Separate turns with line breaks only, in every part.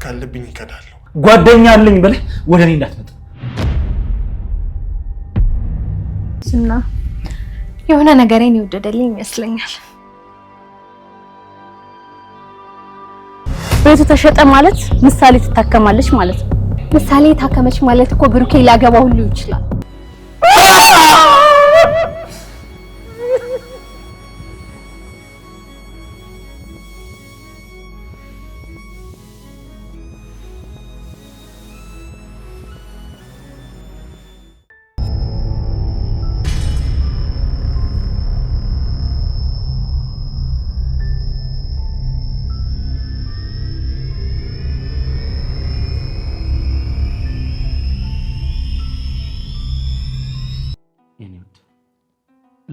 ካለብኝ እከዳለሁ።
ጓደኛ አለኝ ብለህ ወደ እኔ እንዳትመጣ።
ዝና የሆነ ነገሬን ይወደደልኝ ይመስለኛል። ቤቱ ተሸጠ ማለት ምሳሌ ትታከማለች ማለት ነው። ምሳሌ ታከመች ማለት እኮ ብሩኬ ሊያገባ ሁሉ ይችላል።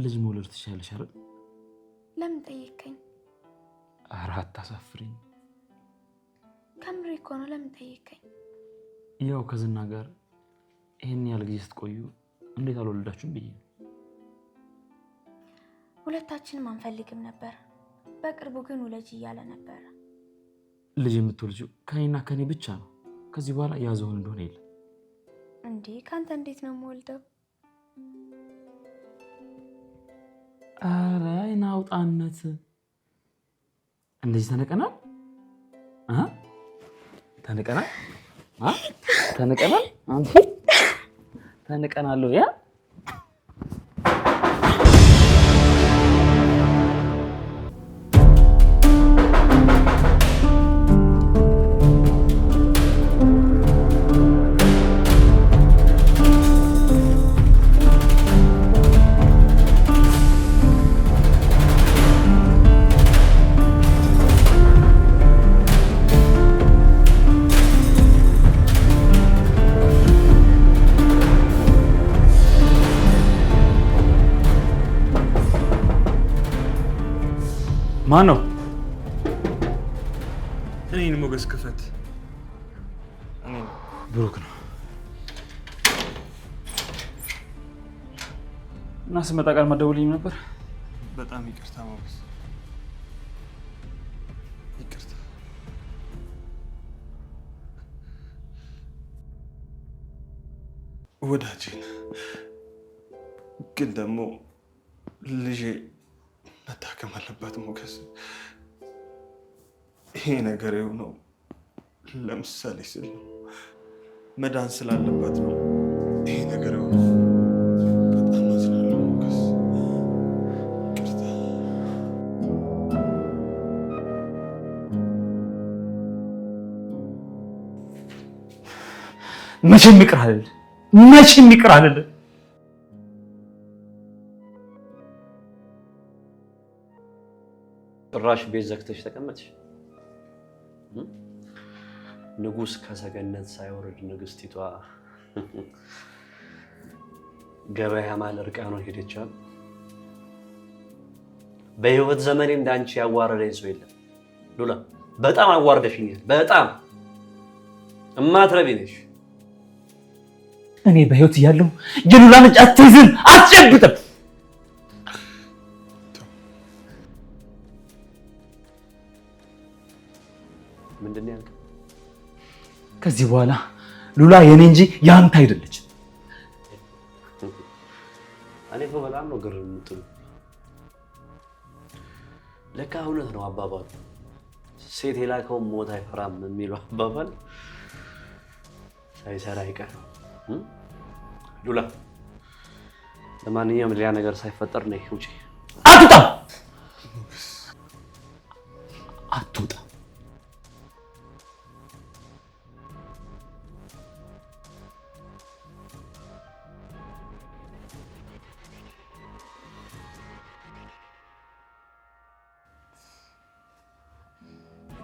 ልጅ መውለድ ትችያለሽ አይደል?
ለምን ጠየቀኝ?
ኧረ አታሳፍሪኝ።
ከምሬ እኮ ነው። ለምን ጠየቀኝ?
ያው ከዝና ጋር ይሄን ያህል ጊዜ ስትቆዩ እንዴት አልወለዳችሁም ብዬ ነው።
ሁለታችንም አንፈልግም ነበር። በቅርቡ ግን ውለጅ እያለ ነበር።
ልጅ የምትወልጂው ከኔና ከኔ ብቻ ነው። ከዚህ በኋላ ያዘውን እንደሆነ የለም።
እንዴ ካንተ እንዴት ነው የምወልደው?
ኧረ አይናውጣነት እንደዚህ ተነቀናል። ተነቀናል ተነቀናል። አንተ ተነቀናለሁ ያ ማን ነው?
እኔን ሞገስ ክፈት።
ብሩክ ነው። እና ስመጣ ቃል ማደውልኝ ነበር።
በጣም ይቅርታ ሞገስ፣ ይቅርታ። ወዳጄን ግን ደግሞ ልጄ መታከም አለባት ሞገስ። ይሄ ነገር የሆነው ለምሳሌ ስል ነው፣ መዳን ስላለባት ነው ይሄ ነገር የሆነው። በጣም አዝናለሁ ሞገስ፣ ይቅርታ።
መቼም ይቅር አልልህ፣ መቼም ይቅር አልልህ።
ጭራሽ ቤት ዘግተሽ ተቀመጥሽ። ንጉስ ከሰገነት ሳይወርድ ንግስቲቷ ገበያ ማለ እርቃኗን ሄደቻል። በህይወት ዘመኔ እንዳንቺ ያዋረደኝ ሰው የለም ሉላ። በጣም አዋርደሽኛል። በጣም እማትረቢ ነሽ።
እኔ በህይወት እያለሁ የሉላን እጅ አትይዝም፣ አትጨብጥም።
ምንድነው ያልከው?
ከዚህ በኋላ ሉላ የኔ እንጂ ያንተ አይደለች።
እኔ በጣም ነው ግር የምትሉ። ለካ እውነት ነው አባባሉ፣ ሴት የላከውን ሞት አይፈራም የሚለው አባባል ሳይሰራ አይቀርም። ሉላ ለማንኛውም ሌላ ነገር ሳይፈጠር ነይ ውጪ።
አትውጣ፣ አትውጣ።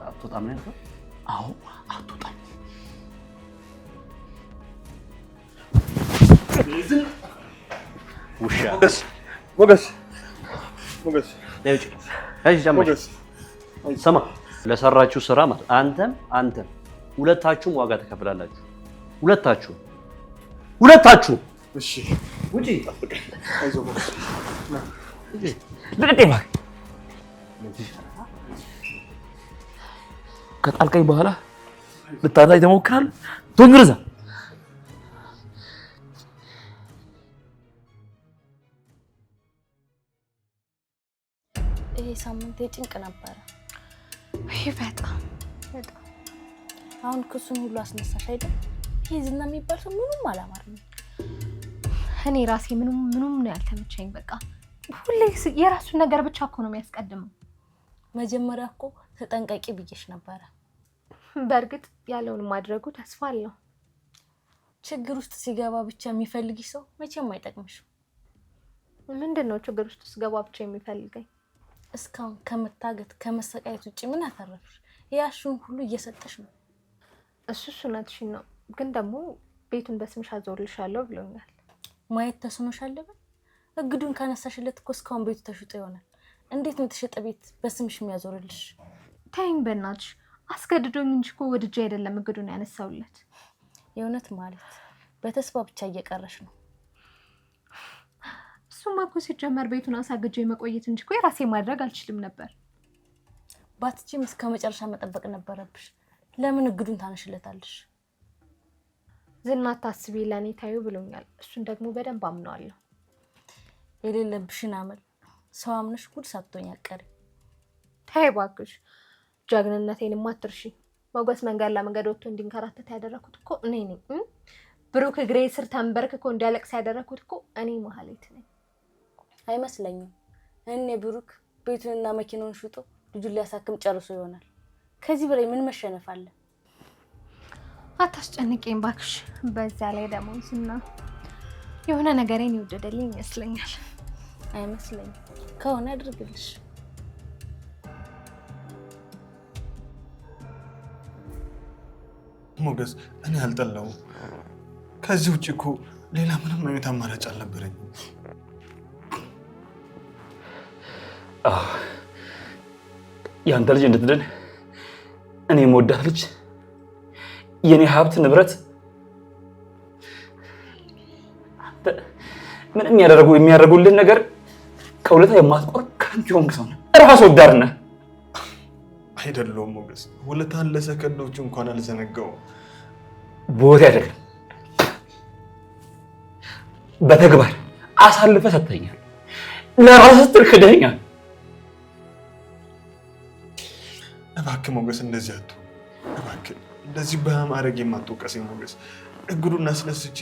አትወጣም ነው?
አዎ አትወጣም።
ውሻ
ሞገስ
ስማ፣ ለሰራችሁ ስራ ማለት አንተም ሁለታችሁም ዋጋ ተከፍላላችሁ። ሁለታችሁ።
እሺ
ውጪ።
አይዞህ ሞገስ።
ልቀቀኝ እባክህ። ከጣልከኝ በኋላ ልታዛኝ ተሞክራለህ? ቶንግርዛ
ይሄ ሳምንት ጭንቅ ነበረ።
ይሄ በጣም
አሁን ክሱን ሁሉ አስነሳሽ አይደል? ይሄ ዝና የሚባል ሰው ምንም አላማረኝም።
እኔ ራሴ ምንም ነው ያልተመቸኝ። በቃ ሁሌ የራሱን ነገር ብቻ እኮ ነው የሚያስቀድመው።
መጀመሪያ እኮ ተጠንቀቂ ብዬሽ ነበረ።
በእርግጥ ያለውን ማድረጉ ተስፋ አለው።
ችግር ውስጥ ሲገባ ብቻ የሚፈልግሽ ሰው መቼም አይጠቅምሽም።
ምንድነው ችግር ውስጥ ሲገባ ብቻ የሚፈልገኝ?
እስካሁን ከመታገት ከመሰቃየት ውጪ ምን አተረፍሽ? ያሹን ሁሉ እየሰጠሽ ነው።
እሱስ እውነትሽን ነው፣ ግን ደግሞ ቤቱን በስምሽ አዞርልሻለሁ ብሎኛል።
ማየት ተስኖሻል? እግዱን ካነሳሽለት እኮ እስካሁን ቤቱ ተሽጦ ይሆናል። እንዴት ነው የተሸጠ ቤት በስምሽ የሚያዞርልሽ?
ተይኝ በእናትሽ፣ አስገድዶኝ እንጂ እኮ ወድጄ አይደለም እግዱን ያነሳውለት።
የእውነት ማለት በተስፋ ብቻ እየቀረሽ ነው።
እሱማ እኮ ሲጀመር ቤቱን አሳግጄ መቆየት እንጂ እኮ የራሴ ማድረግ አልችልም ነበር።
ባትችም እስከ መጨረሻ መጠበቅ ነበረብሽ። ለምን እግዱን ታነሽለታለሽ?
ዝና ታስቢ ለኔ ታዩ ብሎኛል። እሱን ደግሞ በደንብ አምነዋለሁ።
የሌለብሽን አመል ሰው አምነሽ ጉድ ሳትሆኛል ቀሪ።
ተይ እባክሽ፣ ጀግንነቴን አትርሺ። ሞገስ መንገድ ለመንገድ ወጥቶ እንዲንከራተት ያደረኩት እኮ እኔ ነኝ። ብሩክ እግሬ ስር ተንበርክኮ እንዲያለቅስ ያደረኩት እኮ እኔ ማህሌት ነኝ።
አይመስለኝም። እኔ ብሩክ ቤቱንና መኪናውን ሽጦ ልጁን ሊያሳክም ጨርሶ ይሆናል። ከዚህ በላይ ምን መሸነፍ አለ?
አታስጨንቂኝ እባክሽ። በዛ ላይ ደግሞ ዝና የሆነ ነገሬን ይወደደልኝ ይመስለኛል።
አይመስለኝም። ከሆነ አድርግልሽ።
ሞገስ እኔ አልጠላውም። ከዚህ ውጭ እኮ ሌላ ምንም አይነት አማራጭ አልነበረኝም።
ያንተ ልጅ እንድትድን እኔ የምወዳት ልጅ የኔ ሀብት ንብረት ምንም የሚያደርጉልን ነገር ከውለታ የማትቆር ከንቱ የሆንክ ሰው ነህ። ራስ ወዳድ ነህ።
አይደለሁም ሞገስ፣ ውለታን ለሰከንዶች እንኳን አልዘነጋውም።
ቦታ አይደለም በተግባር አሳልፈህ ሰጥተኛል። ለራስህ ስትል ክደኸኛል።
እባክህ ሞገስ እንደዚህ አትሁን። እባክህ እንደዚህ በማድረግ የማትወቀሰኝ ሞገስ። እግዱን አስነስቼ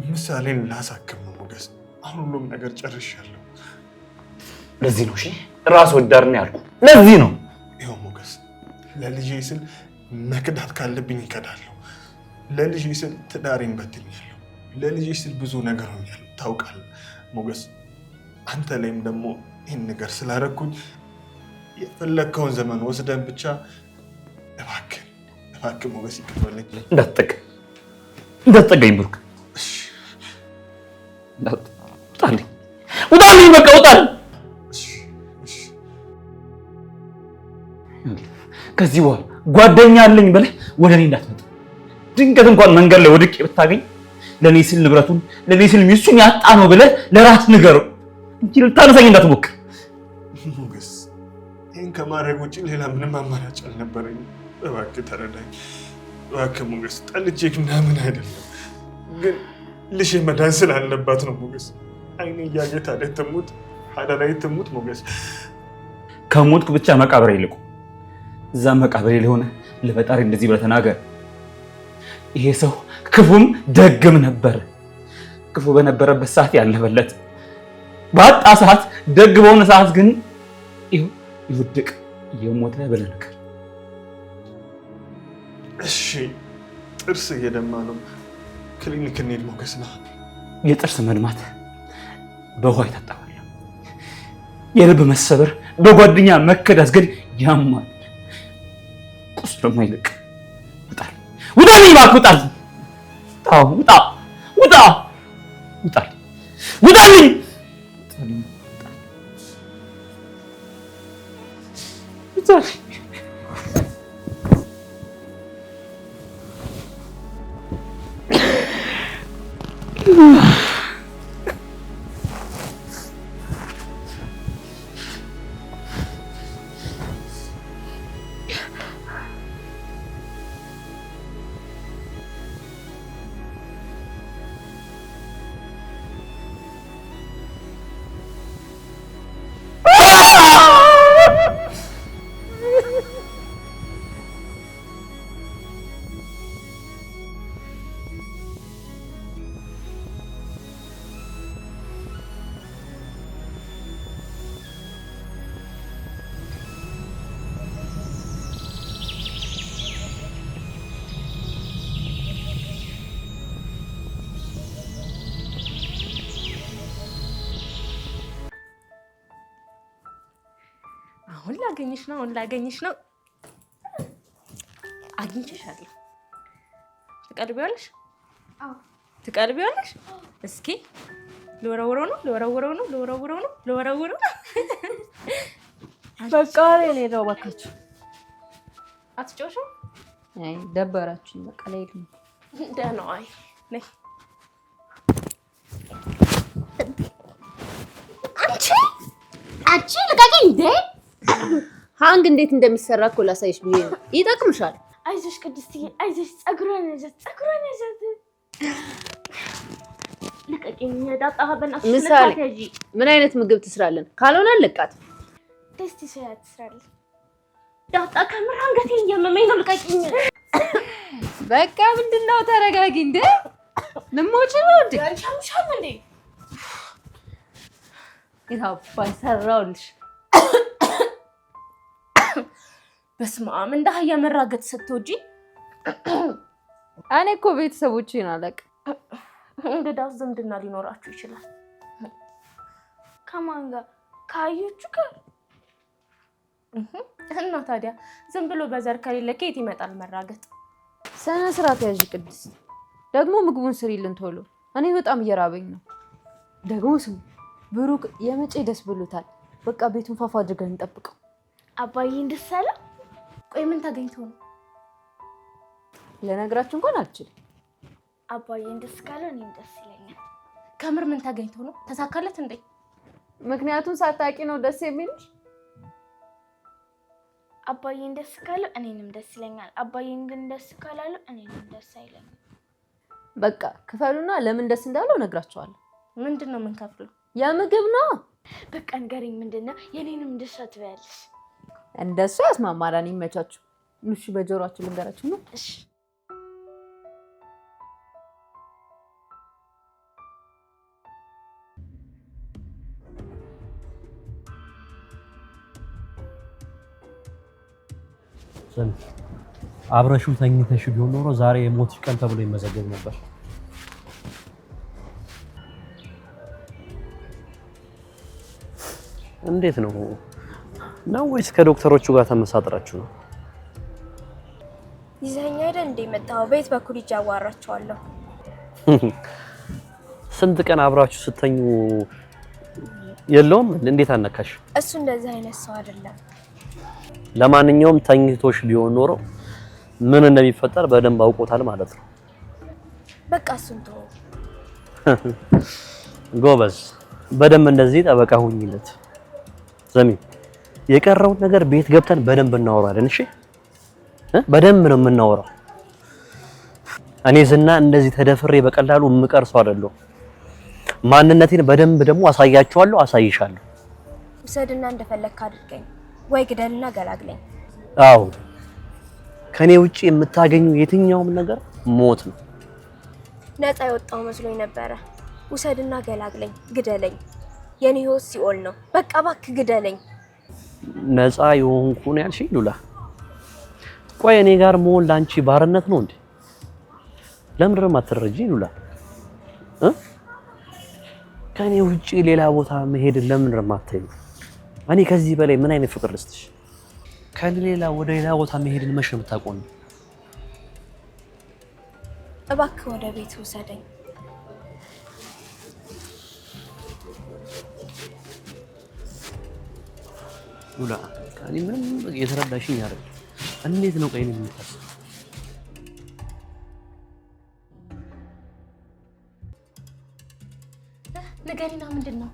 ምሳሌን ላሳክም ነው ሞገስ። አሁን ሁሉም ነገር ጨርሻለሁ።
ለዚህ ነው እሺ ራስ ወዳድ ነው ያልኩህ። ለዚህ ነው
ይኸው ሞገስ፣ ለልጄ ስል መክዳት ካለብኝ እከዳለሁ። ለልጄ ስል ትዳሬን በትኛለሁ። ለልጄ ስል ብዙ ነገር ሆኛለሁ። ታውቃለህ ሞገስ፣ አንተ ላይም ደግሞ ይህን ነገር ስላደረኩኝ የፈለግከውን ዘመን ወስደን ብቻ እባክህ ሞገስ ይቅርበልኝ።
እንዳትጠጋኝ ብሩክ፣ ውጣልኝ፣ በቃ ውጣልኝ። ከዚህ በኋላ ጓደኛ አለኝ ብለህ ወደ እኔ እንዳትመጣ። ድንገት እንኳን መንገድ ላይ ወድቄ ብታገኝ ለእኔ ስል ንብረቱን ለእኔ ስል ሚስቱን ያጣ ነው ብለህ ለራስ ንገረው እንጂ ልታነሳኝ እንዳትሞክር።
ሞገስ ይህን ከማድረግ ውጭ ሌላ ምንም አማራጭ አልነበረኝም። እባክህ ተረዳኝ። እባክህ ሞገስ፣ ጠልቼ ምናምን አይደለም፣ ግን ልጄ መዳን ስላለባት ነው ሞገስ። አይኔ እያየ ታዲያ ትሙት አዳላይ ትሙት ሞገስ።
ከሞትኩ ብቻ መቃብሬ ይልቁ እዛ መቃብሬ ለሆነ ለፈጣሪ እንደዚህ ብለህ ተናገር። ይሄ ሰው ክፉም ደግም ነበር። ክፉ በነበረበት ሰዓት ያለፈለት፣ ባጣ ሰዓት ደግ በሆነ ሰዓት ግን ይወድቅ የሞተ ብለህ ነገር።
እሺ ጥርስ እየደማ ነው፣ ክሊኒክ እንሂድ ሞገስ ነው።
የጥርስ መድማት በውሃ ይታጠባል። የልብ መሰበር በጓደኛ መከዳት ግን ያማል። ቁስሉ ደግሞ አይለቅ። ውጣልኝ እባክህ፣ ውጣልኝ፣ ውጣልኝ።
አሁን ላገኝሽ ነው አግኝቼሻለሁ ትቀርቢዋለሽ ትቀርቢዋለሽ እስኪ ልወረውረው ነው
በቃ እኔ ነው ባካችሁ
አትጮሽም
አይ ደበራችሁ በቃ ላይ ነው
ደህና አይ ነይ
አንቺ ልቀቂኝ እንዴ ሃንግ እንዴት እንደሚሰራ እኮ ላሳይሽ ብዬ ነው ይጠቅምሻል
አይዞሽ ቅድስትዬ አይዞሽ ፀጉሯን ያዘት ልቀቂኝ ዳጣ በእናትሽ
ምሳሌ ምን አይነት ምግብ ትስራለን ካልሆነ ለቃት
ቴስቲ ሰያት ትስራለች ዳጣ ከምር አንገቴን እያመመኝ ነው ልቀቂኝ
በቃ ምንድነው ተረጋጊ እንዴ ልሞች ነው እንዴ
አንቻምሻም እንዴ
ይታባይ ሰራውልሽ
በስመ አብ እንደ አህያ መራገጥ ስትወጂ
እኔ እኮ ቤተሰቦቼን አላውቅም
እንግዳው ዝምድና ሊኖራችሁ ይችላል ከማን ጋር ካዩቹ ጋር እና ታዲያ ዝም ብሎ በዘር ከሌለ ከየት ይመጣል መራገጥ
ሰነ ስርዓት ያዥ ቅድስ ደግሞ ምግቡን ስሪልን ቶሎ እኔ በጣም እየራበኝ ነው ደግሞ ስሙ ብሩክ የመጨ ደስ ብሎታል በቃ ቤቱን ፋፋ አድርገን እንጠብቀው
አባዬ እንደሰለ ቆይ ምን ታገኝቶ ነው
ለነገራችሁ እንኳን አልችልም
አባዬ እንደስካለ እኔም ደስ ይለኛል ከምር ምን ታገኝቶ ነው ተሳካለት እንዴ
ምክንያቱም ሳታቂ ነው ደስ የሚልሽ
አባዬ እንደስካለ እኔንም ደስ ይለኛል አባዬን ግን ደስ ካላለ እኔንም ደስ አይለኝም
በቃ ክፈሉና ለምን ደስ እንዳለው ነግራችኋለሁ
ምንድነው ምን ከፍሉ
የምግብ ነው
በቃ ንገሪኝ ምንድነው የኔንም ደስ አትበያለሽ
እንደሱ ያስማማራን ይመቻችሁ ንሽ በጆሮአችሁ ልንገራችሁ ነው
እሺ
አብረሹ ተኝተሽ ቢሆን ኖሮ ዛሬ የሞትሽ ቀን ተብሎ ይመዘገብ ነበር እንዴት ነው ወይስ ከዶክተሮቹ ጋር ተመሳጥራችሁ ነው
ይዘኛ አይደል እንደ መጣው ቤት በኩል ይጃዋራቸዋለሁ
ስንት ቀን አብራችሁ ስተኙ የለውም እንዴት አነካሽ
እሱ እንደዚህ አይነት ሰው አይደለም
ለማንኛውም ተኝቶሽ ቢሆን ኖሮ ምን እንደሚፈጠር በደንብ አውቆታል ማለት ነው
በቃ እሱን ተው
ጎበዝ በደንብ እንደዚህ ጠበቃ ሁኝለት ዘሚ የቀረው ነገር ቤት ገብተን በደንብ እናወራለን እሺ በደንብ ነው የምናወራው እኔ ዝና እንደዚህ ተደፍሬ በቀላሉ የምቀርሰው አይደለም ማንነቴን በደንብ ደግሞ አሳያቸዋለሁ አሳይሻለሁ
ውሰድና እንደፈለክ አድርገኝ ወይ ግደልና ገላግለኝ
አዎ ከኔ ውጪ የምታገኙ የትኛውም ነገር ሞት ነው
ነፃ የወጣው መስሎኝ ነበር ውሰድና ገላግለኝ ግደለኝ የኔ ህይወት ሲኦል ነው በቃ ባክ ግደለኝ
ነፃ የሆንኩ ነው ያልሽኝ ሉላ ቆይ እኔ ጋር መሆን ላንቺ ባርነት ነው እንዴ ለምን ነው የማትረጂኝ ሉላ ከኔ ውጪ ሌላ ቦታ መሄድ ለምን ነው የማትይው እኔ ከዚህ በላይ ምን አይነት ፍቅር ልስጥሽ ከሌላ ወደ ሌላ ቦታ መሄድን መሽ ነው የምታቆም
እባክህ ወደ ቤት ውሰደኝ
ሉላ እኔ ምንም የተረዳሽኝ አይደል እንዴት ነው ቀይን የምታስብ
ንገሪና ምንድነው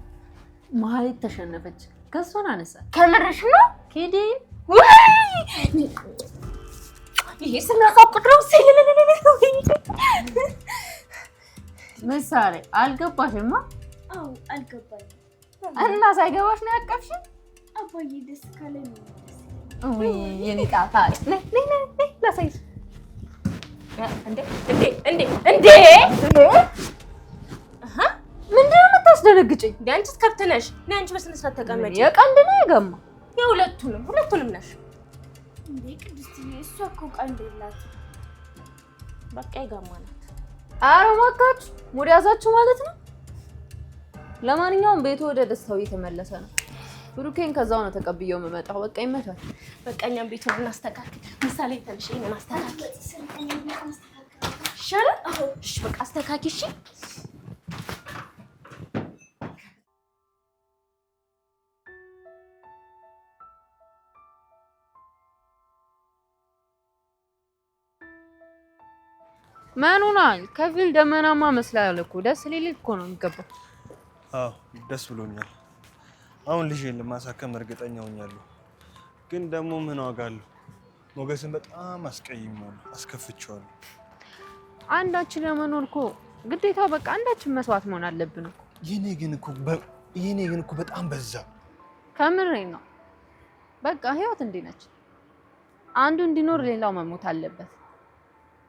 መሀሌት ተሸነፈች ከሷን አነሳ
ከምርሽ ነው
ኬዲ
ይሄ ስናሳጥረው
ምሳሌ አልገባሽማ
አው አልገባኝ
እና ሳይገባሽ ነው ያቀፍሽ
አባዬ ደስ ካለኝ
ወይ የኔ ጣፋጭ ነይ ላሳይሽ
እንዴ
ምንድነው የምታስደነግጭኝ
አንቺስ ከብት ነሽ ነይ አንቺ በስነ ስርዓት ተቀመጪ
የቀንድ ነው የገማ
ሁለቱንም ነሽ
እንዴ ቅድስትዬ እሷ እኮ ቀንድ የላት
በቃ የጋማ ናት
ኧረ እባካችሁ ሙድ ያዛችሁ ማለት ነው ለማንኛውም ቤቱ ወደ ደስታው እየተመለሰ ነው ብሩኬን ከዛው ነው ተቀብየው የምመጣው። በቃ ይመታል።
በቃ እኛም ቤቱን እናስተካክል። ምሳሌ ተንሽ ይሄን አስተካክል። ይሻላል? አዎ እሺ በቃ አስተካክል። እሺ
ምን ሆናል? ከፊል ደመናማ መስላል እኮ ደስ ሊል እኮ ነው የሚገባው።
አዎ ደስ ብሎኛል። አሁን ልጄን ለማሳከም እርግጠኛ ሆኛለሁ። ግን ደግሞ ምን ዋጋ አለው? ሞገስን በጣም አስቀይሜዋለሁ፣ አስከፍቼዋለሁ።
አንዳችን ለመኖር እኮ ግዴታ በቃ አንዳችን መስዋዕት መሆን አለብን እኮ።
የኔ ግን እኮ በጣም በዛ።
ከምሬ ነው። በቃ ህይወት እንዲህ ነች። አንዱ እንዲኖር ሌላው መሞት አለበት።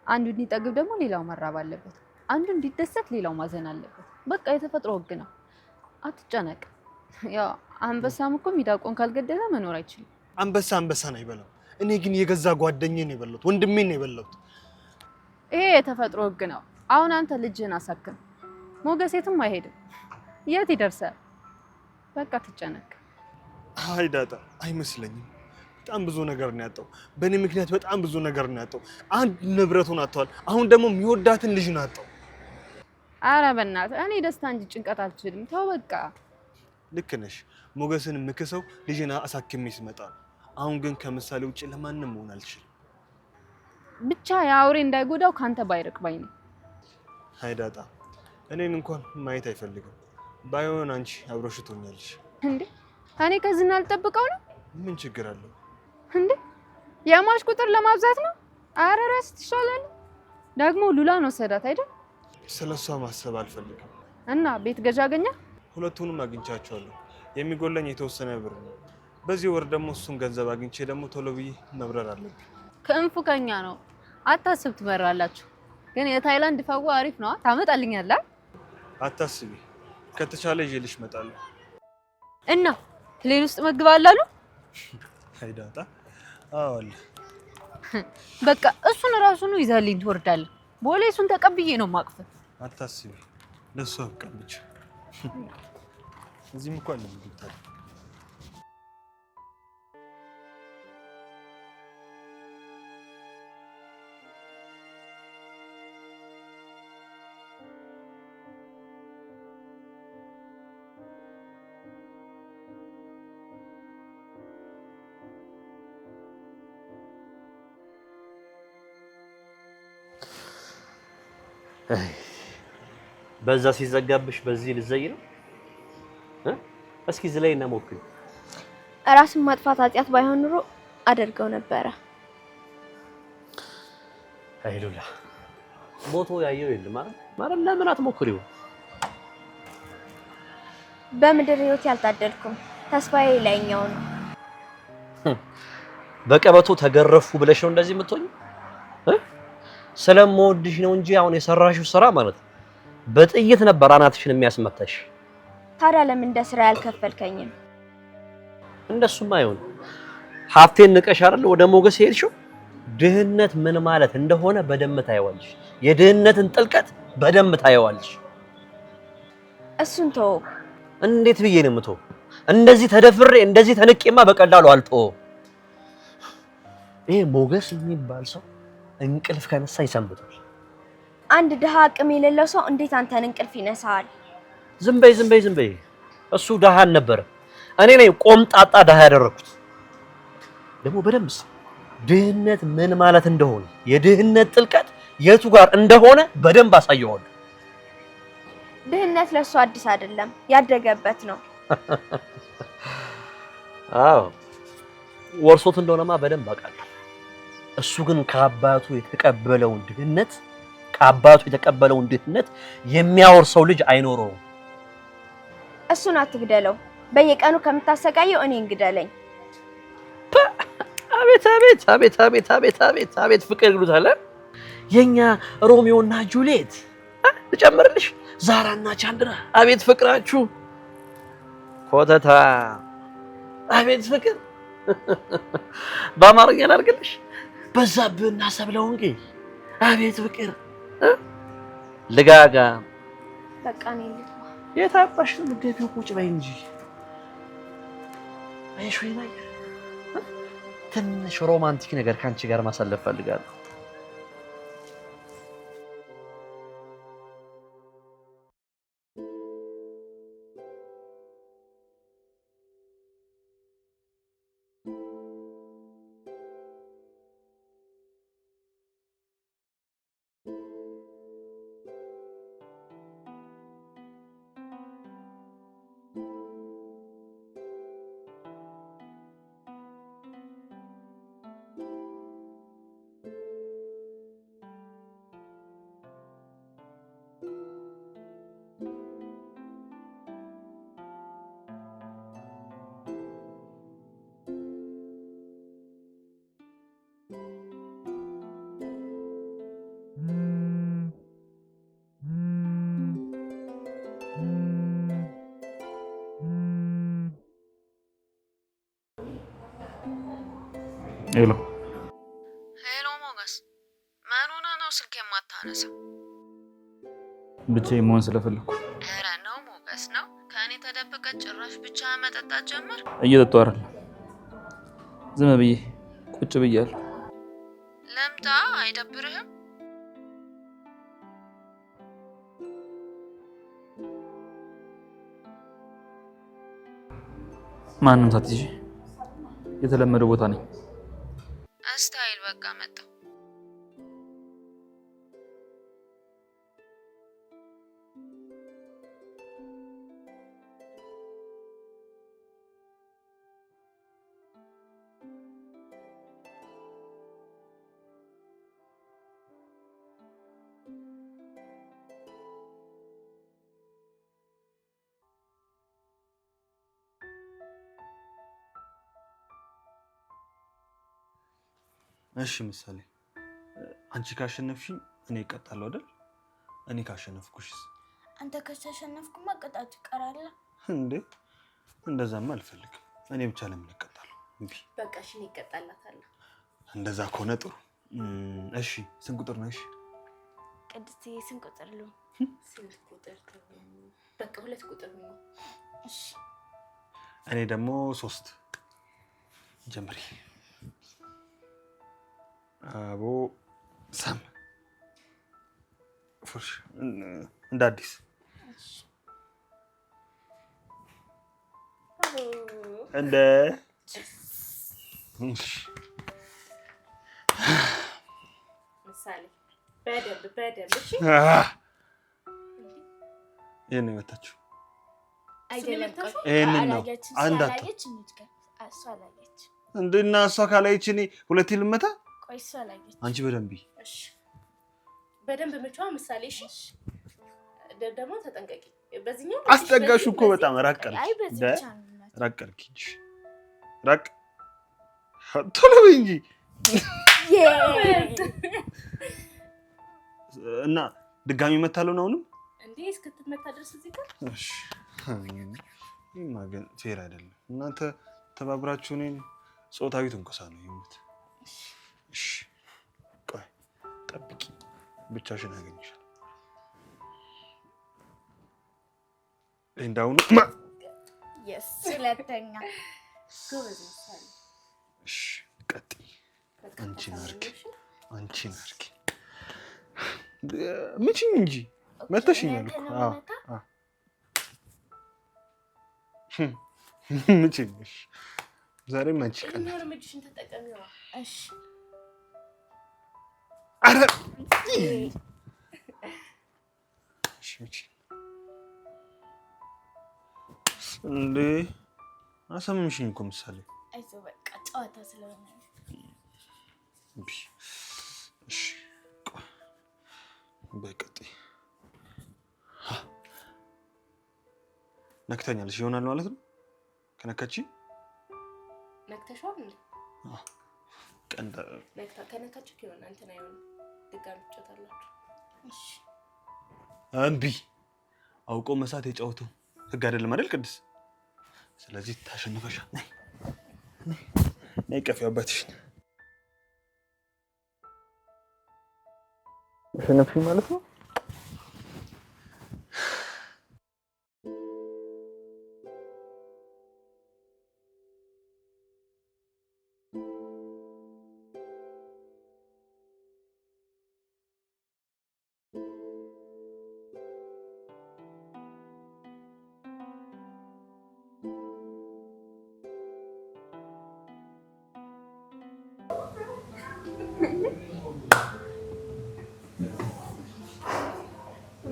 አንዱ እንዲጠግብ ደግሞ ሌላው መራብ አለበት። አንዱ እንዲደሰት ሌላው ማዘን አለበት። በቃ የተፈጥሮ ህግ ነው። አትጨነቅ። ያው አንበሳም እኮ ሚዳቆን ካልገደለ መኖር አይችልም።
አንበሳ አንበሳን አይበላም። እኔ ግን የገዛ ጓደኛዬን ነው የበላሁት፣ ወንድሜን ነው የበላሁት።
ይሄ የተፈጥሮ ህግ ነው። አሁን አንተ ልጅህን አሳክም። ሞገስ የትም አይሄድም። የት ይደርሳል? በቃ ትጨነቅ።
አይ ዳጣ አይመስለኝም። በጣም ብዙ ነገር ነው ያጣው። በእኔ ምክንያት በጣም ብዙ ነገር ነው ያጣው። አንድ ንብረቱን አጥቷል። አሁን ደግሞ የሚወዳትን ልጅ ነው ያጣው።
ኧረ በእናትህ እኔ ደስታ እንጂ ጭንቀት አልችልም። ተው በቃ።
ልክ ነሽ። ሞገስን የምክሰው ልጅና አሳክሜ ስመጣ። አሁን ግን ከምሳሌ ውጭ ለማንም መሆን አልችልም።
ብቻ የአውሬ እንዳይጎዳው ካንተ ባይርቅ ባይ ነኝ።
አይ ዳጣ እኔን እንኳን ማየት አይፈልግም። ባይሆን አንቺ አብረሽ ትሆኛለሽ።
እንዴ እኔ ከዝና አልጠብቀው ነው?
ምን ችግር አለው
እንዴ? የማሽ ቁጥር ለማብዛት ነው? ኧረ እረስ ትሻላለህ። ደግሞ ሉላን ወሰዳት አይደል?
ስለሷ ማሰብ አልፈልግም።
እና ቤት ገዣ አገኘ?
ሁለቱንም አግኝቻቸዋለሁ። የሚጎለኝ የተወሰነ ብር ነው። በዚህ ወር ደግሞ እሱን ገንዘብ አግኝቼ ደግሞ ቶሎ ብዬ መብረር አለብኝ።
ከእንፉ ከኛ ነው። አታስብ፣ ትበራላችሁ። ግን የታይላንድ ፈዋ አሪፍ ነው። ታመጣልኛለህ?
አታስቢ፣ ከተቻለ ይዤልሽ እመጣለሁ።
እና ፕሌን ውስጥ መግባላሉ?
አይ ዳጣ አዎ አለ።
በቃ እሱን ራሱን ይዘህልኝ ትወርዳለህ። ቦሌ እሱን ተቀብዬ ነው ማቅፍ።
አታስቢ፣ ለሱ አብቃን ብቻ። እዚህም እኮ አለ ምግብ።
በዛ ሲዘጋብሽ በዚህ ልዘይ ነው። እስኪ ዝላይ እና ሞክሪ።
ራስን ማጥፋት ኃጢአት ባይሆን ኑሮ አደርገው ነበረ።
አይ ሉላ ሞቶ ያየው የለም ማለት ለምን አትሞክሪው?
በምድር ህይወት ያልታደልኩም ተስፋዬ ላይኛው ነው።
በቀበቶ ተገረፉ ብለሽ ነው እንደዚህ የምትሆኝ? ስለምወድሽ ነው እንጂ አሁን የሰራሽው ስራ ማለት በጥይት ነበር አናትሽን የሚያስመታሽ።
ታዲያ ለምን እንደ ስራ ያልከፈልከኝም?
እንደሱማ አይሆን። ሀብቴን ንቀሽ አይደል ወደ ሞገስ ሄድሽው? ድህነት ምን ማለት እንደሆነ በደንብ ታየዋለሽ። የድህነትን ጥልቀት በደንብ ታየዋለሽ።
እሱን ተው።
እንዴት ብዬ ነው የምተው? እንደዚህ ተደፍሬ እንደዚህ ተንቄማ በቀላሉ አልተው። ይሄ ሞገስ የሚባል ሰው እንቅልፍ ከነሳኝ ሰንብቷል።
አንድ ድሃ አቅም የሌለው ሰው እንዴት አንተን እንቅልፍ ይነሳል?
ዝም በይ። እሱ ድሃ ነበር። እኔ ነኝ ቆምጣጣ ድሃ ያደረኩት። ደግሞ በደንብ ድህነት ምን ማለት እንደሆነ የድህነት ጥልቀት የቱ ጋር እንደሆነ በደንብ አሳየዋለሁ።
ድህነት ለሱ አዲስ አይደለም፣ ያደገበት ነው።
አዎ ወርሶት እንደሆነማ በደንብ አውቃለሁ። እሱ ግን ከአባቱ የተቀበለውን ድህነት የሚያወርሰው ልጅ አይኖረውም።
እሱን አትግደለው። በየቀኑ ከምታሰቃየው እኔን ግደለኝ።
አቤት ፍቅር ይሉታል። የኛ ሮሚዮና ጁሊየት ልጨምርልሽ፣ ዛራና ቻንድራ። አቤት ፍቅራችሁ ኮተታ። አቤት ፍቅር በአማርኛ ላድርግልሽ፣ በዛብህና ሰብለው እንጂ አቤት ፍቅር ልጋጋ።
በቃ እኔ ልግባ።
የታባሽ ነው የምትገቢው? ቁጭ በይ እንጂ አይሾይ ላይ ትንሽ ሮማንቲክ ነገር ካንቺ ጋር ማሳለፍ ፈልጋለሁ።
ሄሎ
ሄሎ ሞገስ፣ ምን ሆነ ነው ስልክ የማታነሳው?
ብቻዬን መሆን ስለፈለኩ።
ኧረ ነው ሞገስ ነው። ከእኔ ተደብቀ ጭራሽ ብቻ መጠጣት ጀመር?
እየጠጡ አይደል፣ ዝም ብዬ ቁጭ ብያለሁ።
ልምጣ? አይደብርህም?
ማንም ሳትይዥ የተለመደ ቦታ ነኝ።
ስታይል በቃ መጣሁ።
እሺ ምሳሌ፣ አንቺ ካሸነፍሽኝ እኔ እቀጣለሁ አይደል? እኔ ካሸነፍኩሽስ?
አንተ ካሸነፍኩማ ቅጣቱ ይቀራል
እንዴ? እንደዛማ አልፈልግም። እኔ ብቻ ለምን እቀጣለሁ? እንዴ
በቃ እሺ፣ እኔ እቀጣላታለሁ።
እንደዛ ከሆነ ጥሩ። እሺ ስንት ቁጥር ነሽ?
ቅድስትዬ ስንት ቁጥር ነው?
ስንት ቁጥር? በቃ 2 ቁጥር ነው።
እሺ
እኔ ደግሞ 3 ጀምሪ። አቦ ሰም ፍርሽ እንደ አዲስ እንደ
ምሳሌ በደንብ እሺ።
ይሄን ነው የመታችው።
አይደለም
ይሄንን ነው አንዳት
እሷ አላየች
እንዴና እሷ ካላየች እኔ ሁለቴ ልመታ።
ቆይ እሷ አላየች።
አንቺ በደንብ
እሺ፣ በደንብ ምቻዋ ምሳሌ። እሺ ደግሞ ተጠንቀቂ። በዚህኛው
አስጠጋሹ እኮ በጣም ራቀልሽ።
አይ በዚህ ብቻ ነው
ራቀልሽ። ራቅ ቶሎ በይ እንጂ እና ድጋሚ መታለው ነው አሁንም
እንዴ? እስክትመታ ድረስ እዚህ ጋር።
እሺ ይሄማ ግን ፌር አይደለም። እናንተ ተባብራችሁ እኔን ጾታዊ ትንኮሳ ነው ይሙት። እሺ ቆይ ጠብቂ፣ ብቻሽን አገኝሻለሁ። እንዳውኑ
የስ ሁለተኛ
ጎበዝ ምሳሌ።
እሺ ቀጥይ። አንቺን አድርጊ፣ አንቺን አድርጊ። ምችኝ እንጂ መተሽኛል እኮ። አዎ ምችኝ። እሺ ዛሬም አንቺ ቀን
ነው እርምጃሽን ተጠቀሚዋ።
እሺ
አረ እሺ ምችኝ እንዴ አሰምምሽኝ እኮ ምሳሌ።
አይዞህ በቃ ጨዋታ ስለሆነ።
እሺ በቀጥይ ነክተኛለሽ ይሆናል ማለት ነው። ከነካቺ
ነክተሽዋል እንዴ?
ቀንዳ
ከነካችሁ ይሆናል። እንትን አይሆንም። ድጋሚ ትጫወታላችሁ።
እሺ
እምቢ። አውቆ መሳት የጫወተው ህግ አይደለም አይደል ቅድስ? ስለዚህ ታሸንፈሻል። ነይ ነይ ቀፊው አባትሽ። አሸነፍሽ ማለት ነው።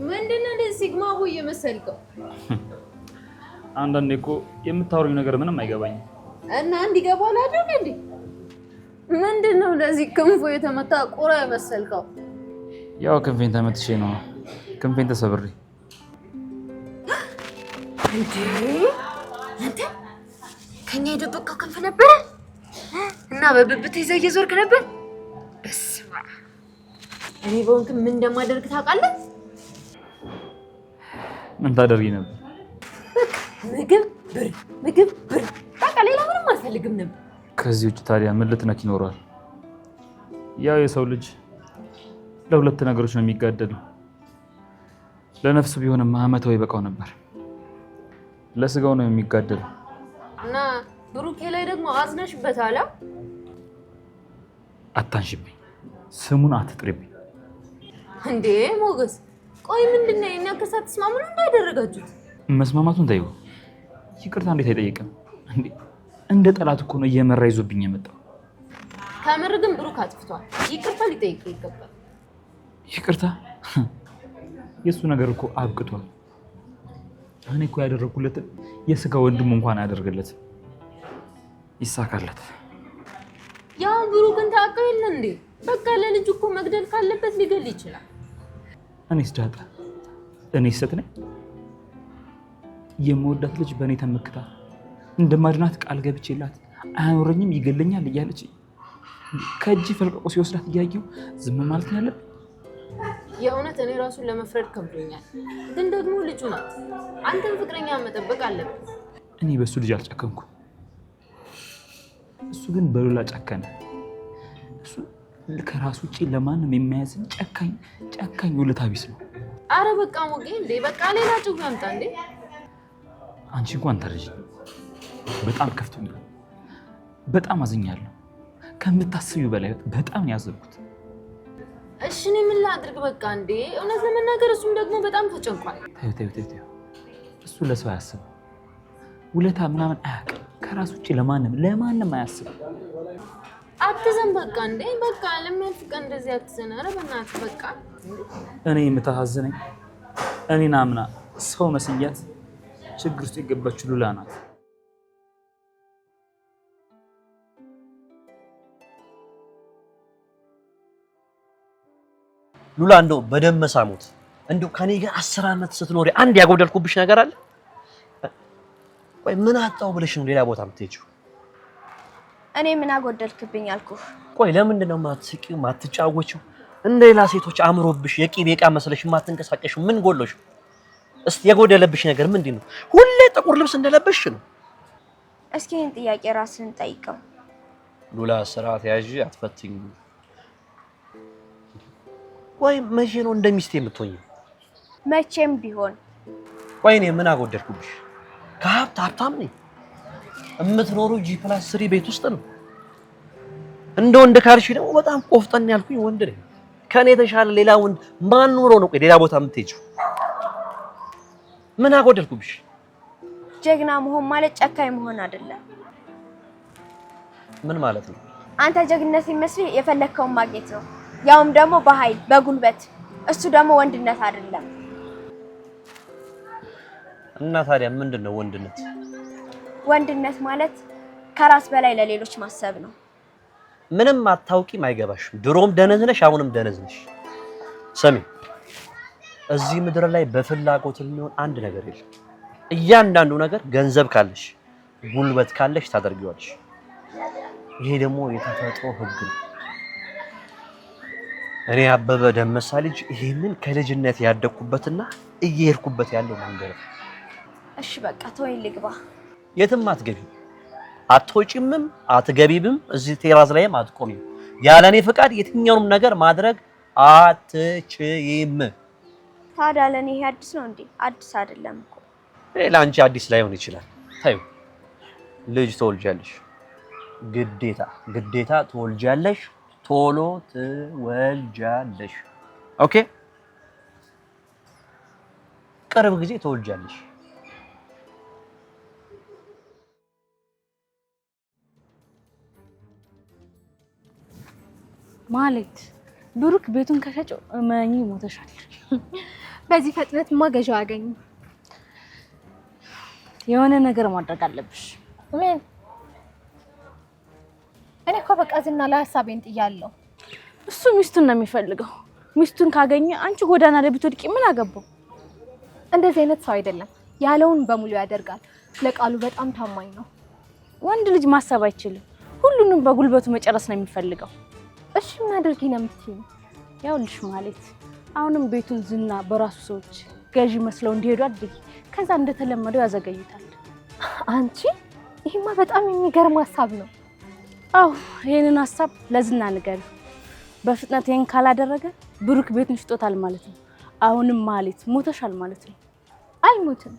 ምንድነው ሲግማ ሆይ የመሰልከው?
አንዳንዴ እኮ የምታወሩኝ ነገር ምንም አይገባኝም።
እና እንዲገባው ላድርግ እንዴ? ምንድነው ለዚህ ክንፉ የተመታ ቁራ የመሰልከው?
ያው ክንፌን ተመትቼ ነው። ክንፌን ተሰብሬ።
እንዴ አንተ ከኛ የደበቀው ክንፍ ነበር እና በብብት ይዘህ እየዞርክ ነበር? በስመ አብ። እኔ በሆንክ ምን እንደማደርግ ታውቃለህ?
ምን ታደርጊ ነበር?
ምግብ ብር። በቃ ሌላ ምንም አልፈልግም ነበር።
ከዚህ ውጭ ታዲያ ምን ልትነክ ይኖራል? ያው የሰው ልጅ ለሁለት ነገሮች ነው የሚጋደለው። ለነፍሱ ቢሆንም አመታው ይበቃው ነበር። ለስጋው ነው የሚጋደለው።
እና ብሩኬ ላይ ደግሞ አዝነሽበታል።
አታንሽብኝ፣ ስሙን አትጥሪብኝ።
እንዴ ሞገስ፣ ቆይ ምንድነው የኛ ከሳት ተስማሙ ነው እንዳደረጋችሁት?
መስማማቱን ታዩ። ይቅርታ እንዴት አይጠይቅም እንዴ? እንደ ጠላት እኮ ነው እየመራ ይዞብኝ የመጣው።
ከምር ግን ብሩክ አጥፍቷል። ይቅርታ ሊጠይቅ ይገባል።
ይቅርታ? የሱ ነገር እኮ አብቅቷል። እኔ እኮ ያደረኩለትን የስጋ ወንድሙ እንኳን አያደርግለት። ይሳካለት።
ያው ብሩክን ታውቀው የለ እንዴ? በቃ ለልጁ እኮ መግደል ካለበት ሊገል ይችላል።
እኔስ ዳጣ፣ እኔስ ሴት ነኝ? የምወዳት ልጅ በእኔ ተመክታ እንደማድናት ቃል ገብቼላት አያኖረኝም ይገለኛል እያለች ከእጅ ፈልቀቆ ሲወስዳት እያየሁ ዝም ማለት ነው ያለብኝ?
የእውነት እኔ ራሱን ለመፍረድ ከብዶኛል። ግን ደግሞ ልጁ ናት። አንተም ፍቅረኛ መጠበቅ አለብን።
እኔ በሱ ልጅ አልጨከንኩ፣ እሱ ግን በሉላ ጨከነ። እሱ ከራሱ ውጪ ለማንም የሚያዝን ጨካኝ ውለታ ቢስ ነው።
አረ በቃ ሞጌ እንዴ፣ በቃ ሌላ ጭው ያምጣ እንዴ።
አንቺ እንኳን ተረጂ። በጣም ከፍቶኛል፣ በጣም አዝኛለሁ። ከምታስቢው በላይ በጣም ነው ያዘንኩት።
እሺ እኔ ምን ላድርግ? በቃ እንዴ እውነት ለመናገር እሱም ደግሞ በጣም ተጨንቋል።
ተይው። እሱ ለሰው አያስብ፣ ውለታ ምናምን አያውቅም። ከራሱ ውጪ ለማንም አያስብ።
አትዘን በቃ እንዴ፣ በቃ ለሚያልፍ ቀን እንደዚህ አትዘን። ኧረ በእናትህ በቃ።
እኔ የምታሳዝነኝ እኔን አምና ሰው መስያት ችግር ውስጥ የገባች ሉላ ናት።
ሉላ እንደው በደም መሳሙት እንደው ከኔ ጋር 10 ዓመት ስትኖሪ አንድ ያጎደልኩብሽ ነገር አለ? ወይ ምን አጣው ብለሽ ነው ሌላ ቦታ የምትሄጂው?
እኔ ምን አጎደልክብኝ አልኩህ?
ቆይ ለምንድን ነው የማትስቂው የማትጫወቺው? እንደ ሌላ ሴቶች አምሮብሽ የቂቤ ዕቃ መስለሽ የማትንቀሳቀሽው ምን ጎሎሽ? እስቲ የጎደለብሽ ነገር ምንድን ነው? ሁሌ ጥቁር ልብስ እንደለበስሽ ነው።
እስኪ ይህን ጥያቄ ራስህን ጠይቀው።
ሉላ ስርዓት ያዥ፣ አትፈትኝ። ቆይ መቼ ነው እንደሚስቴ የምትሆኚው?
መቼም ቢሆን።
ቆይ እኔ ምን አጎደልኩብሽ? ሀብታም ነኝ። የምትኖሩ G+3 ቤት ውስጥ ነው። እንደ ወንድ ካልሽ ደግሞ በጣም ቆፍጠን ያልኩኝ ወንድ ነኝ። ከኔ የተሻለ ሌላ ወንድ ማን ኖሮ ነው ቆይ ሌላ ቦታ የምትሄጂው? ምን አጎደልኩብሽ?
ጀግና መሆን ማለት ጨካኝ መሆን አይደለም።
ምን ማለት ነው?
አንተ ጀግነት ሲመስል የፈለከውን ማግኘት ነው፣ ያውም ደግሞ በኃይል በጉልበት። እሱ ደግሞ ወንድነት አይደለም።
እና ታዲያ ምንድነው ወንድነት?
ወንድነት ማለት ከራስ በላይ ለሌሎች ማሰብ ነው።
ምንም አታውቂም፣ አይገባሽም። ድሮም ደነዝ ነሽ፣ አሁንም ደነዝ ነሽ። ሰሚ፣ እዚህ ምድር ላይ በፍላጎት የሚሆን አንድ ነገር የለም። እያንዳንዱ ነገር ገንዘብ ካለሽ፣ ጉልበት ካለሽ ታደርጊዋለሽ። ይሄ ደግሞ የተፈጥሮ ህግ ነው። እኔ አበበ ደመሳ ልጅ ይሄንን ከልጅነት ያደኩበትና እየሄድኩበት ያለው መንገድ ነው።
እሺ በቃ ተወኝ ልግባ።
የትም አትገቢም፣ አትወጪምም፣ አትገቢብም። እዚህ ቴራዝ ላይም አትቆሚም። ያለኔ ፍቃድ የትኛውንም ነገር ማድረግ አትችይም።
ታዲያ ለኔ ይሄ አዲስ ነው እንዴ? አዲስ አይደለም እኮ።
ለአንቺ አዲስ ላይሆን ይችላል። ታዩ፣ ልጅ ትወልጃለሽ። ግዴታ ትወልጃለሽ። ቶሎ ትወልጃለሽ። ኦኬ፣ ቅርብ ጊዜ ትወልጃለሽ።
ማለት ብሩክ ቤቱን ከሸጨው እመኚ ሞተሻል።
በዚህ ፍጥነት ማገዣው ያገኝ
የሆነ ነገር ማድረግ አለብሽ።
ምን? እኔ እኮ በቃ ዝና ላይ ሀሳቤን ጥያለሁ።
እሱ ሚስቱን ነው የሚፈልገው። ሚስቱን ካገኘ አንቺ ጎዳና ላይ ብትወድቂ ምን አገባው?
እንደዚህ አይነት ሰው አይደለም። ያለውን በሙሉ ያደርጋል። ለቃሉ በጣም ታማኝ ነው።
ወንድ ልጅ ማሰብ አይችልም። ሁሉንም በጉልበቱ መጨረስ ነው የሚፈልገው።
እሺ ምን አድርጊ ነው የምትይኝ?
ያውልሽ ማለት አሁንም ቤቱን ዝና በራሱ ሰዎች ገዢ መስለው እንዲሄዱ አድርጊ። ከዛ እንደተለመደው ያዘገዩታል።
አንቺ ይሄማ በጣም የሚገርም ሀሳብ ነው።
አዎ ይሄንን ሀሳብ ለዝና ንገሪ። በፍጥነት ይሄን ካላደረገ ብሩክ ቤቱን ሽጦታል ማለት ነው። አሁንም ማለት ሞተሻል ማለት ነው።
አልሞትም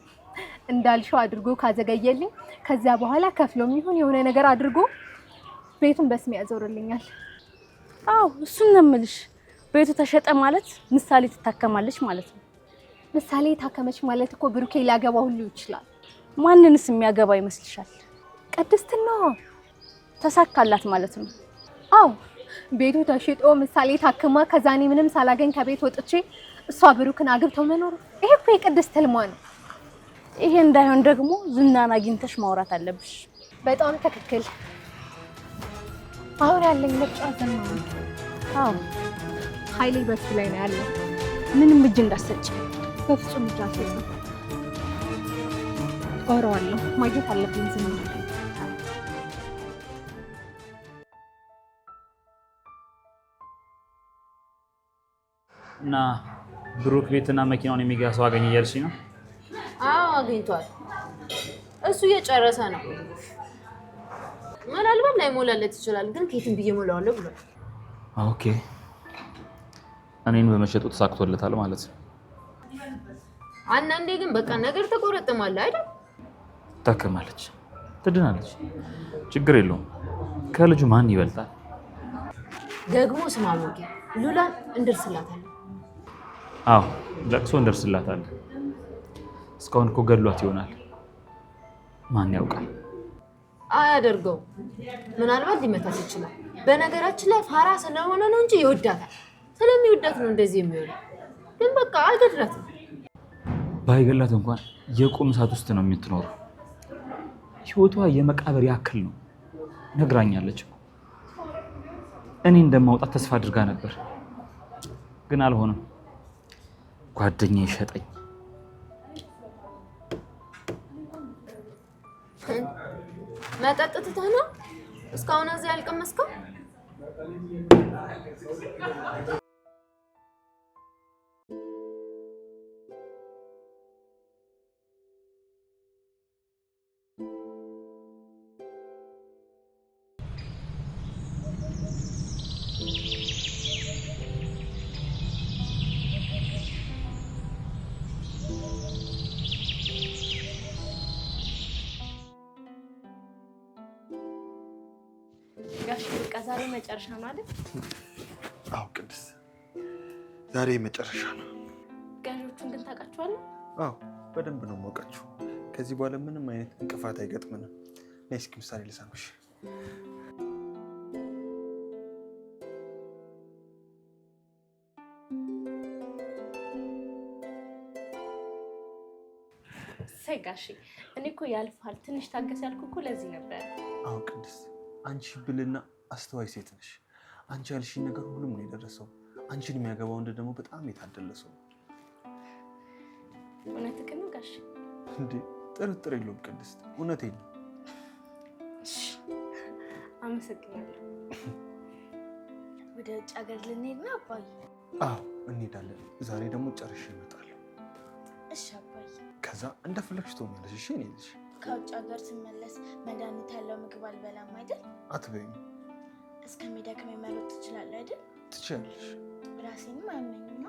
እንዳልሽው አድርጎ ካዘገየልኝ ከዚያ በኋላ ከፍሎም ይሁን የሆነ ነገር አድርጎ ቤቱን በስሜ ያዞርልኛል።
አዎ እሱን ነው የምልሽ። ቤቱ ተሸጠ ማለት ምሳሌ ትታከማለች ማለት ነው።
ምሳሌ ታከመች ማለት እኮ ብሩኬ ሊያገባ ሁሉ ይችላል።
ማንንስ የሚያገባ ይመስልሻል?
ቅድስትና
ተሳካላት ማለት ነው።
አዎ ቤቱ ተሽጦ ምሳሌ ታክማ ከዛ እኔ ምንም ሳላገኝ ከቤት ወጥቼ እሷ ብሩክን አግብተው መኖር ይሄ እኮ የቅድስት ህልሟ ነው።
ይሄ እንዳይሆን ደግሞ ዝናን አግኝተሽ ማውራት አለብሽ።
በጣም ትክክል። አሁን ያለኝ ምርጫ ዝና ነው።
አዎ
ኃይሌ በሱ ላይ ነው ያለው።
ምንም እጅ እንዳትሰጪ
በፍጹም እጅ አልሰጥም። እወራዋለሁ። ማግኘት አለብኝ ዝና።
እና ብሩክ ቤትና መኪናውን የሚገዛ ሰው አገኘ እያልሽኝ ነው?
አዎ አግኝቷል። እሱ እየጨረሰ ነው። ምናልባት ላይሞላለት ይችላል፣ ግን ከየትም ብዬ ሞላዋለሁ ብሏል።
ኦኬ እኔን በመሸጡ ተሳክቶለታል ማለት ነው።
አንዳንዴ ግን በቃ ነገር ተቆረጥማለህ አይደል?
ታከማለች፣ ትድናለች፣ ችግር የለውም። ከልጁ ማን ይበልጣል?
ደግሞ ስማ ሞጌ፣ ሉላን እንደርስላታለን።
አዎ ለቅሶ እንደርስላታለን። እስካሁን እኮ ገድሏት ይሆናል፣ ማን ያውቃል?
አያደርገው። ምናልባት ሊመታት ይችላል። በነገራችን ላይ ፋራ ስለሆነ ነው እንጂ ይወዳታል። ስለሚወዳት ነው እንደዚህ የሚሆነው። ግን በቃ አይገድላትም።
ባይገላት እንኳን የቁም እሳት ውስጥ ነው የምትኖረው። ህይወቷ የመቃብር ያክል ነው ነግራኛለች። እኔ እንደማውጣት ተስፋ አድርጋ ነበር፣ ግን አልሆነም። ጓደኛዬ ሸጠኝ።
መጠጥ ትተህ ነው እስካሁን እዚህ ያልቀመስከው?
ጋሽ በቃ ዛሬ መጨረሻ ነው አይደል?
አዎ ቅድስት፣ ዛሬ መጨረሻ ነው።
ገዢዎቹን ግን ታውቃቸዋለህ?
አዎ በደንብ ነው የማውቃቸው። ከዚህ በኋላ ምንም አይነት እንቅፋት አይገጥመንም። ነይ እስኪ ምሳሌ ልሳምሽ።
ጋሼ እኔ እኮ ያልፋል ትንሽ ታገስ ያልኩ እኮ ለዚህ ነበር።
አዎ ቅድስት፣ አንቺ ብልና አስተዋይ ሴት ነሽ። አንቺ ያልሽኝ ነገር ሁሉም ነው የደረሰው። አንቺን የሚያገባው ወንድ ደግሞ በጣም የታደለ ሰው።
እውነትህን ነው ጋሼ?
እንዴ ጥርጥር የለውም ቅድስት፣ እውነቴን ነው።
እሺ አመሰግናለሁ። ወደ ውጭ ሀገር ልንሄድ ነው አባዬ?
አዎ እንሄዳለን። ዛሬ ደግሞ ጨርሼ እመጣለሁ።
እሺ አባዬ።
ከዛ እንደፈለግሽ ትሆኛለሽ። እሺ እኔ ልጅ
ከውጭ ሀገር ስመለስ መድኃኒት ያለው ምግብ አልበላም አይደል?
አትበይም።
እስከሚደክመኝ መሮጥ ትችላለህ አይደል?
ትችያለሽ።
ራሴንም አያመኝማ።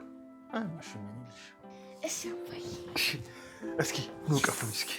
አያመሽም እኔ ልጅ።
እሺ አባዬ።
እሺ እስኪ ኑ ቀፉኝ እስኪ።